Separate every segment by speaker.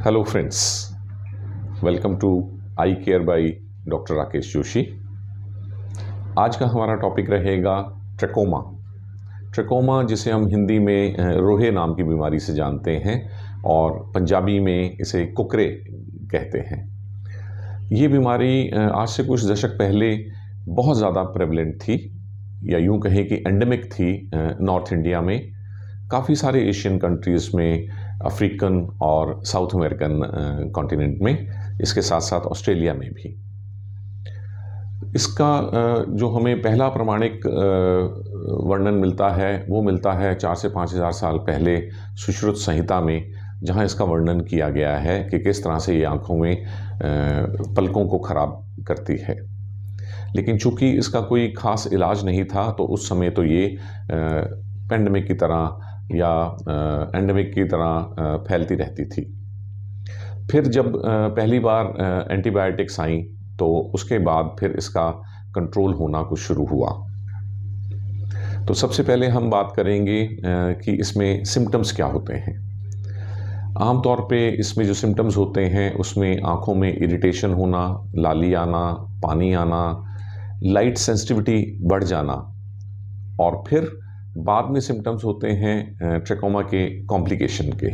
Speaker 1: Hello friends, welcome to eye care by doctor Rakesh Joshi. आज का हमारा टॉपिक रहेगा ट्रकोमा। ट्रकोमा जिसे हम हिंदी में रोहे नाम की बीमारी से जानते हैं और पंजाबी में इसे कुकरे कहते हैं। ये बीमारी आज से कुछ दशक पहले बहुत ज़्यादा प्रेवलेंट थी, या यूँ कहें कि एंडेमिक थी नॉर्थ इंडिया में, काफ़ी सारे एशियन कंट्रीज़ में, अफ्रीकन और साउथ अमेरिकन कॉन्टिनेंट में, इसके साथ साथ ऑस्ट्रेलिया में भी। इसका जो हमें पहला प्रमाणिक वर्णन मिलता है वो मिलता है 4 से 5 हज़ार साल पहले सुश्रुत संहिता में, जहाँ इसका वर्णन किया गया है कि किस तरह से ये आँखों में पलकों को ख़राब करती है। लेकिन चूँकि इसका कोई ख़ास इलाज नहीं था तो उस समय तो ये पेंडेमिक की तरह या एंडेमिक की तरह फैलती रहती थी। फिर जब पहली बार एंटीबायोटिक्स आई तो उसके बाद फिर इसका कंट्रोल होना कुछ शुरू हुआ। तो सबसे पहले हम बात करेंगे कि इसमें सिम्टम्स क्या होते हैं। आमतौर पे इसमें जो सिम्टम्स होते हैं उसमें आँखों में इरिटेशन होना, लाली आना, पानी आना, लाइट सेंसिटिविटी बढ़ जाना, और फिर बाद में सिम्टम्स होते हैं ट्रकोमा के कॉम्प्लिकेशन के।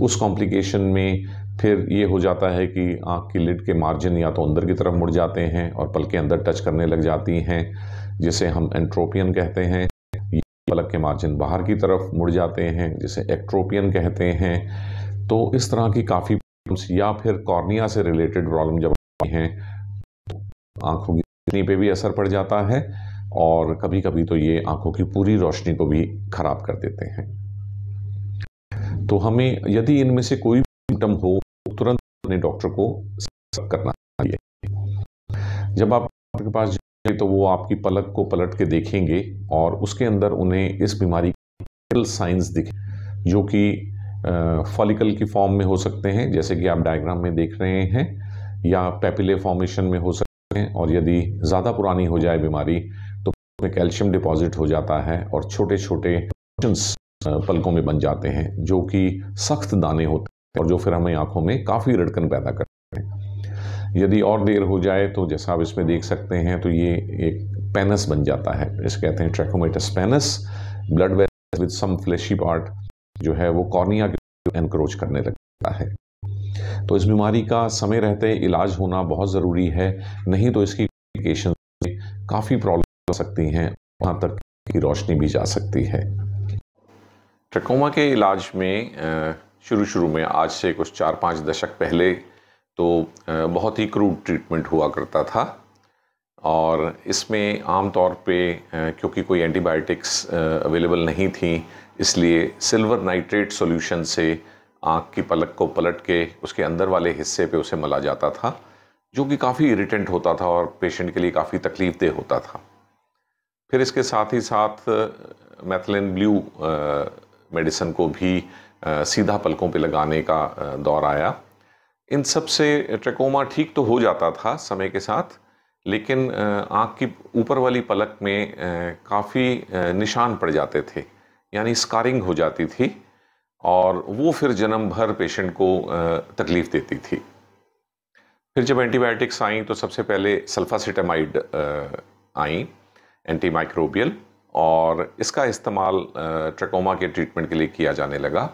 Speaker 1: उस कॉम्प्लिकेशन में फिर ये हो जाता है कि आँख की लिड के मार्जिन या तो अंदर की तरफ मुड़ जाते हैं और पलकें अंदर टच करने लग जाती हैं, जिसे हम एंट्रोपियन कहते हैं। पलक के मार्जिन बाहर की तरफ मुड़ जाते हैं, जिसे एक्ट्रोपियन कहते हैं। तो इस तरह की काफ़ी प्रॉब्लम्स, या फिर कॉर्निया से रिलेटेड प्रॉब्लम जब आती हैं, आँखों की रोशनी पे भी असर पड़ जाता है और कभी कभी तो ये आँखों की पूरी रोशनी को भी ख़राब कर देते हैं। तो हमें यदि इनमें से कोई सिम्टम हो तो तुरंत अपने डॉक्टर को संपर्क करना चाहिए। जब आप डॉक्टर के पास जाएंगे तो वो आपकी पलक को पलट के देखेंगे और उसके अंदर उन्हें इस बीमारी के साइंस दिखे, जो कि फॉलिकल की फॉर्म में हो सकते हैं, जैसे कि आप डायग्राम में देख रहे हैं, या पेपिले फॉर्मेशन में हो सकते हैं, और यदि ज़्यादा पुरानी हो जाए बीमारी तो में कैल्शियम डिपॉजिट हो जाता है और छोटे छोटे पलकों में बन जाते हैं, जो कि सख्त दाने होते हैं और जो फिर हमें आंखों में काफ़ी रड़कन पैदा करते हैं। यदि और देर हो जाए तो जैसा आप इसमें देख सकते हैं तो ये एक पेनस बन जाता है, जिसे कहते हैं trachomatous pannus. Blood vessels with some fleshy part जो है वो कॉर्निया के एनक्रोच करने लगता है। तो इस बीमारी का समय रहते इलाज होना बहुत ज़रूरी है, नहीं तो इसकी कॉम्प्लिकेशन काफ़ी प्रॉब्लम हो सकती हैं, वहाँ तक की रोशनी भी जा सकती है। ट्रकोमा के इलाज में शुरू में, आज से कुछ 4-5 दशक पहले, तो बहुत ही क्रूड ट्रीटमेंट हुआ करता था, और इसमें आम तौर पे क्योंकि कोई एंटीबायोटिक्स अवेलेबल नहीं थी, इसलिए सिल्वर नाइट्रेट सॉल्यूशन से आँख की पलक को पलट के उसके अंदर वाले हिस्से पे उसे मला जाता था, जो कि काफ़ी इरिटेंट होता था और पेशेंट के लिए काफ़ी तकलीफदेह होता था। फिर इसके साथ ही साथ मैथिलिन ब्लू मेडिसिन को भी सीधा पलकों पे लगाने का दौर आया। इन सब से ट्रकोमा ठीक तो हो जाता था समय के साथ, लेकिन आँख की ऊपर वाली पलक में काफ़ी निशान पड़ जाते थे, यानी स्कारिंग हो जाती थी, और वो फिर जन्म भर पेशेंट को तकलीफ़ देती थी। फिर जब एंटीबायोटिक्स आई तो सबसे पहले सल्फासिटामाइड आई, एंटीमाइक्रोबियल, और इसका इस्तेमाल ट्रकोमा के ट्रीटमेंट के लिए किया जाने लगा,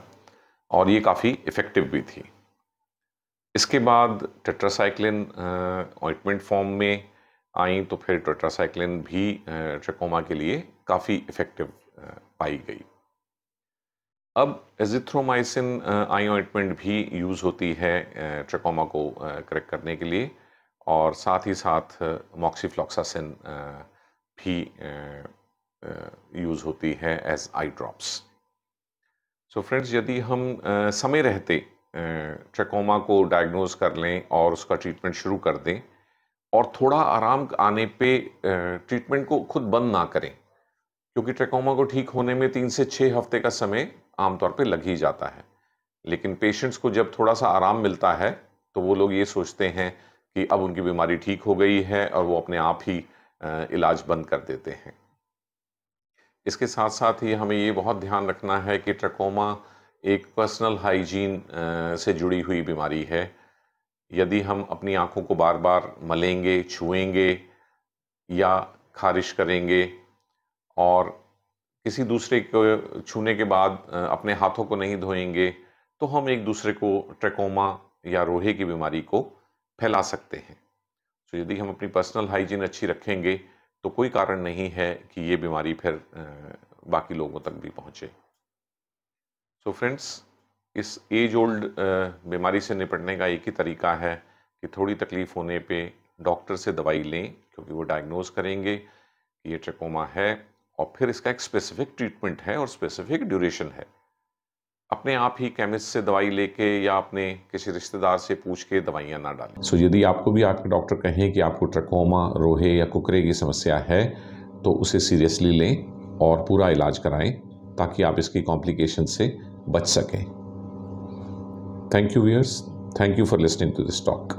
Speaker 1: और ये काफ़ी इफ़ेक्टिव भी थी। इसके बाद टेट्रासाइक्लिन ऑइंटमेंट फॉर्म में आई, तो फिर टेट्रासाइक्लिन भी ट्रकोमा के लिए काफ़ी इफ़ेक्टिव पाई गई। अब एजिथ्रोमाइसिन आई ऑइंटमेंट भी यूज़ होती है ट्रकोमा को करेक्ट करने के लिए, और साथ ही साथ मॉक्सीफ्लॉक्सासिन भी यूज़ होती है as eye drops. So friends, यदि हम समय रहते ट्रकोमा को डायग्नोज कर लें और उसका ट्रीटमेंट शुरू कर दें, और थोड़ा आराम आने पे ट्रीटमेंट को खुद बंद ना करें, क्योंकि ट्रकोमा को ठीक होने में 3 से 6 हफ्ते का समय आमतौर पे लग ही जाता है। लेकिन पेशेंट्स को जब थोड़ा सा आराम मिलता है तो वो लोग ये सोचते हैं कि अब उनकी बीमारी ठीक हो गई है, और वो अपने आप ही इलाज बंद कर देते हैं। इसके साथ साथ ही हमें ये बहुत ध्यान रखना है कि ट्रकोमा एक पर्सनल हाइजीन से जुड़ी हुई बीमारी है। यदि हम अपनी आँखों को बार बार मलेंगे, छुएंगे या खारिश करेंगे और किसी दूसरे को छूने के बाद अपने हाथों को नहीं धोएंगे, तो हम एक दूसरे को ट्रैकोमा या रोहे की बीमारी को फैला सकते हैं। तो यदि हम अपनी पर्सनल हाइजीन अच्छी रखेंगे तो कोई कारण नहीं है कि ये बीमारी फिर बाकी लोगों तक भी पहुँचे। सो फ्रेंड्स, इस एज ओल्ड बीमारी से निपटने का एक ही तरीका है कि थोड़ी तकलीफ़ होने पे डॉक्टर से दवाई लें, क्योंकि वो डायग्नोज करेंगे कि ये ट्रैकोमा है और फिर इसका एक स्पेसिफिक ट्रीटमेंट है और स्पेसिफिक ड्यूरेशन है। अपने आप ही केमिस्ट से दवाई लेके या अपने किसी रिश्तेदार से पूछ के दवाइयाँ ना डालें। सो यदि आपको भी आपके डॉक्टर कहें कि आपको ट्रैकोमा, रोहे या कुकरे की समस्या है, तो उसे सीरियसली लें और पूरा इलाज कराएं ताकि आप इसकी कॉम्प्लिकेशन से बच सकें। Thank you viewers, thank you for listening to this talk.